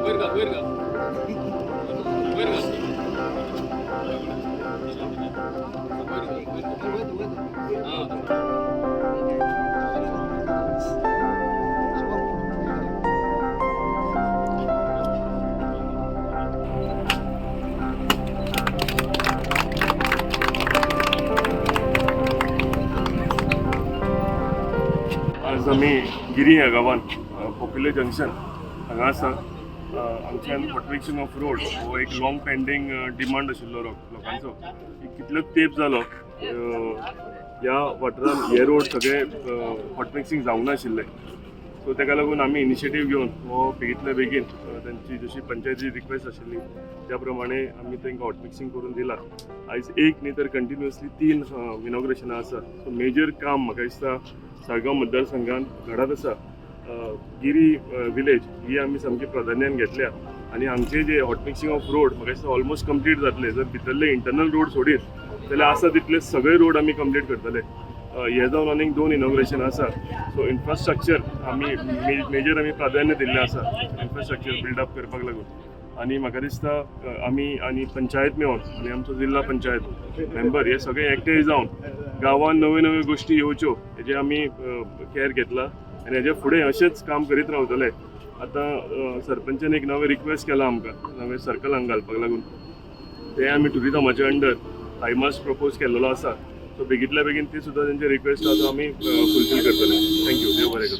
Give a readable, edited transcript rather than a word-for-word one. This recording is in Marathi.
आज आम्ही गिरी ह्या गांवांत पॉप्युलर जंक्शन हांगा आसा. आमच्यान मिक्सिंग ऑफ रोड हो एक लॉंग पेंडींग डिमांड आशिल्लो लोकांचो. कितलोच तेंप जालो ह्या वाठारांत हे रोड सगळे हॉट मिक्सिंग जावंक नाशिल्ले. सो ताका लागून आमी इनिशिएटीव घेवन हो बेगींतल्या बेगीन तांची जशी पंचायती रिक्वेस्ट आशिल्ली त्या प्रमाणे आमी तांकां हॉट मिक्सिंग करून दिलां. आयज एक न्ही तर कंटिन्युअसली 3 इनॉग्रेशनां आसा. सो मेजर काम म्हाका दिसता साळगांव मतदारसंघात घडत आसा. गिरी विलेज ही आमी सामकी प्राधान्यान घेतल्या आनी हांगचे जे हॉट मिक्सिंग ऑफ रोड म्हाका दिसता ऑलमोस्ट कंप्लीट जातले. जर भितरले इंटरनल रोड सोडीत जाल्यार आसा तितले सगळे रोड आमी कंप्लीट करतले. हे जावन आनीक 2 इनॉग्रेशन आसा. सो इन्फ्रास्ट्रक्चर आमी मेजर आमी प्राधान्य दिल्लें आसा इन्फ्रास्ट्रक्चर बिल्डअप करपाक लागून. आनी म्हाका दिसता आमी आनी पंचायत मेळोन आनी आमचो जिल्हा पंचायत मेंबर हे सगळे एकठांय जावन गांवांत नव्यो नव्यो गोश्टी येवच्यो हेजे आमी केअर घेतला आनी हेजे फुडें अशेंच काम करीत रावतले. आतां सरपंचान एक नवें रिक्वेस्ट केला आमकां नवें सर्कल हांगा घालपाक लागून. ते आमी टुरिजमाच्या अंडर टायमास प्रपोज केल्लो आसा. सो बेगींतल्या बेगीन ती सुद्दां तेंची रिक्वेस्ट आसा तो आमी फुलफील करतले. थँक्यू. देव बरें करूं.